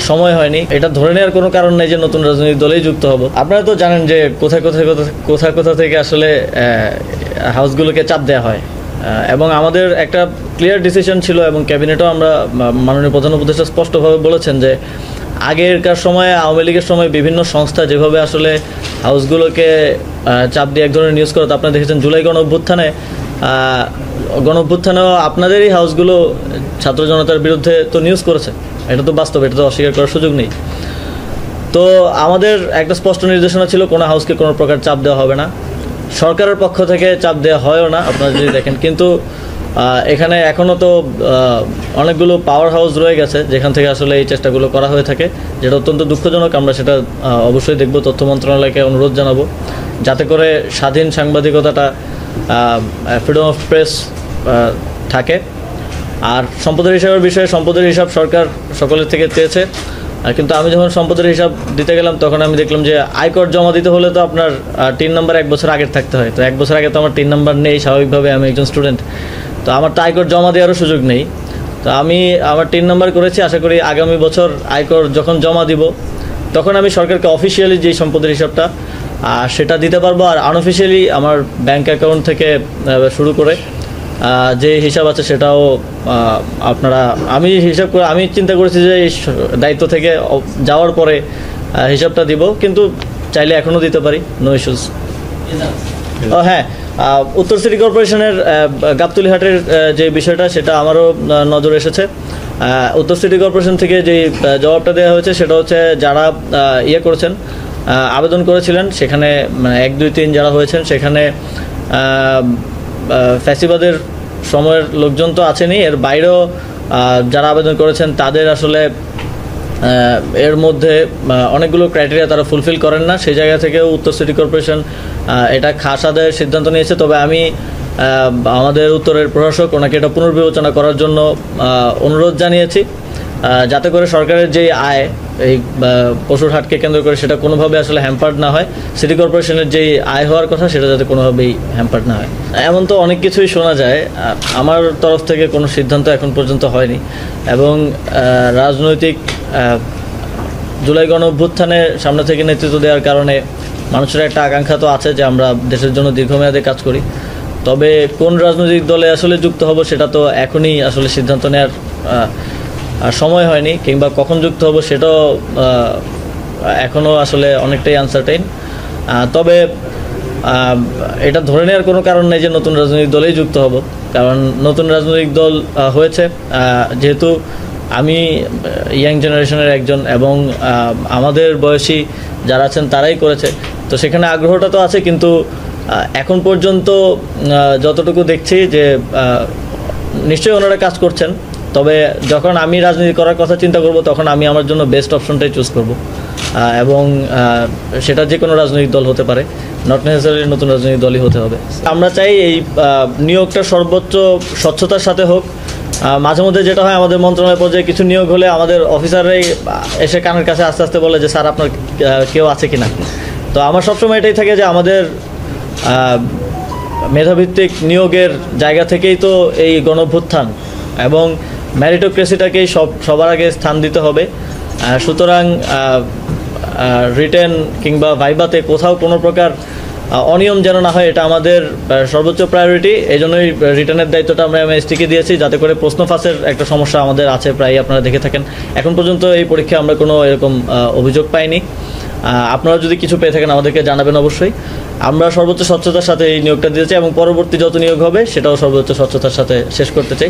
সময় হয়নি। এটা ধরে নেওয়ার কোনো কারণ নেই যে নতুন রাজনৈতিক দলেই যুক্ত হব। আপনারা তো জানেন যে কোথা থেকে আসলে হাউসগুলোকে চাপ দেওয়া হয়, এবং আমাদের একটা ক্লিয়ার ডিসিশন ছিল এবং ক্যাবিনেটও আমরা মাননীয় প্রধান উপদেষ্টা স্পষ্টভাবে বলেছেন যে আগেরকার সময়ে আওয়ামী লীগের সময় বিভিন্ন সংস্থা যেভাবে আসলে হাউসগুলোকে চাপ দিয়ে এক ধরনের নিউজ করতো, আপনারা দেখেছেন জুলাই গণ অভ্যুত্থানেও আপনাদেরই হাউসগুলো ছাত্র জনতার বিরুদ্ধে তো নিউজ করেছে। এটা তো বাস্তব, এটা তো অস্বীকার করার সুযোগ নেই। তো আমাদের একটা স্পষ্ট নির্দেশনা ছিল কোনো হাউসকে কোনো প্রকার চাপ দেওয়া হবে না, সরকারের পক্ষ থেকে চাপ দেওয়া হয়ও না আপনারা যদি দেখেন। কিন্তু এখানে এখনও তো অনেকগুলো পাওয়ার হাউস রয়ে গেছে যেখান থেকে আসলে এই চেষ্টাগুলো করা হয়ে থাকে, যেটা অত্যন্ত দুঃখজনক। আমরা সেটা অবশ্যই দেখব, তথ্য মন্ত্রণালয়কে অনুরোধ জানাবো যাতে করে স্বাধীন সাংবাদিকতাটা, ফ্রিডম অফ প্রেস থাকে। আর সম্পদের হিসাবের বিষয়ে সম্পদের হিসাব সরকার সকলের থেকে চেয়েছে, কিন্তু আমি যখন সম্পদের হিসাব দিতে গেলাম তখন আমি দেখলাম যে আয়কর জমা দিতে হলে তো আপনার টিন নাম্বার 1 বছর আগের থাকতে হয়। তো 1 বছর আগে তো আমার টিন নাম্বার নেই, স্বাভাবিকভাবে আমি একজন স্টুডেন্ট, তো আমার তো আয়কর জমা দেওয়ারও সুযোগ নেই। তো আমি আমার টিন নাম্বার করেছি, আশা করি আগামী বছর আয়কর যখন জমা দিব তখন আমি সরকারকে অফিসিয়ালি যেই সম্পদের হিসাবটা সেটা দিতে পারবো। আর আনঅফিসিয়ালি আমার ব্যাংক অ্যাকাউন্ট থেকে শুরু করে যে হিসাব আছে সেটাও আমি চিন্তা করেছি যে এই দায়িত্ব থেকে যাওয়ার পরে হিসাবটা দিব, কিন্তু চাইলে এখনও দিতে পারি, নো ইস্যুস। হ্যাঁ, উত্তর সিটি কর্পোরেশনের গাবতলীহাটের যে বিষয়টা সেটা আমারও নজর এসেছে। উত্তর সিটি কর্পোরেশন থেকে যে জবাবটা দেওয়া হয়েছে সেটা হচ্ছে যারা করেছেন, আবেদন করেছিলেন, সেখানে 1, 2, 3 যারা হয়েছেন সেখানে ফ্যাসিবাদের সময়ের লোকজন তো আছেনই, এর বাইরেও যারা আবেদন করেছেন তাদের আসলে এর মধ্যে অনেকগুলো ক্রাইটেরিয়া তারা ফুলফিল করেন না। সেই জায়গা থেকেও উত্তর সিটি কর্পোরেশন এটা খাস আদায়ের সিদ্ধান্ত নিয়েছে। তবে আমি আমাদের উত্তরের প্রশাসক ওনাকে এটা পুনর্বিবেচনা করার জন্য অনুরোধ জানিয়েছি, যাতে করে সরকারের যেই আয় এই পশুর হাটকে কেন্দ্র করে সেটা কোনোভাবে আসলে হ্যাম্পার্ড না হয়, সিটি কর্পোরেশনের যেই আয় হওয়ার কথা সেটা যাতে কোনোভাবেই হ্যাম্পার্ড না হয়। এমন তো অনেক কিছুই শোনা যায়, আমার তরফ থেকে কোনো সিদ্ধান্ত এখন পর্যন্ত হয়নি। এবং রাজনৈতিক জুলাই গণ অভ্যুত্থানে সামনে থেকে নেতৃত্ব দেওয়ার কারণে মানুষের একটা আকাঙ্ক্ষা তো আছে যে আমরা দেশের জন্য দীর্ঘমেয়াদে কাজ করি। তবে কোন রাজনৈতিক দলে আসলে যুক্ত হব সেটা তো এখনই আসলে সিদ্ধান্ত নেওয়ার সময় হয়নি, কিংবা কখন যুক্ত হব সেটাও এখনও আসলে অনেকটাই আনসার্টেইন। তবে এটা ধরে নেওয়ার কোনো কারণ নেই যে নতুন রাজনৈতিক দলেই যুক্ত হব, কারণ নতুন রাজনৈতিক দল হয়েছে যেহেতু আমি ইয়াং জেনারেশনের একজন এবং আমাদের বয়সী যারা আছেন তারাই করেছে, তো সেখানে আগ্রহটা তো আছে। কিন্তু এখন পর্যন্ত যতটুকু দেখছি যে নিশ্চয়ই ওনারা কাজ করছেন, তবে যখন আমি রাজনীতি করার কথা চিন্তা করব তখন আমি আমার জন্য বেস্ট অপশনটাই চুজ করব, এবং সেটা যে কোনো রাজনৈতিক দল হতে পারে, নট নেসেসারিলি নতুন রাজনৈতিক দলই হতে হবে। আমরা চাই এই নিয়োগটা সর্বোচ্চ স্বচ্ছতার সাথে হোক। মাঝে মধ্যে যেটা হয় আমাদের মন্ত্রণালয় পর্যায়ে কিছু নিয়োগ হলে আমাদের অফিসাররাই এসে কানের কাছে আস্তে আস্তে বলে যে স্যার আপনার কেউ আছে কিনা। তো আমার সবসময় এটাই থাকে যে আমাদের মেধাভিত্তিক নিয়োগের জায়গা থেকেই তো এই গণঅভ্যুত্থান এবং ম্যারিটোক্রেসিটাকেই সবার আগে স্থান দিতে হবে। সুতরাং রিটেন কিংবা ভাইভাতে কোথাও কোনো প্রকার অনিয়ম যেন না হয়, এটা আমাদের সর্বোচ্চ প্রায়োরিটি। এই জন্যই রিটার্নের দায়িত্বটা আমরা এমএসটিকে দিয়েছি, যাতে করে প্রশ্ন ফাঁসের একটা সমস্যা আমাদের আছে প্রায়, আপনারা দেখে থাকেন। এখন পর্যন্ত এই পরীক্ষায় আমরা কোনো এরকম অভিযোগ পাইনি। আপনারা যদি কিছু পেয়ে থাকেন আমাদেরকে জানাবেন অবশ্যই। আমরা সর্বোচ্চ স্বচ্ছতার সাথে এই নিয়োগটা দিয়েছি এবং পরবর্তী যত নিয়োগ হবে সেটাও সর্বোচ্চ স্বচ্ছতার সাথে শেষ করতে চাই।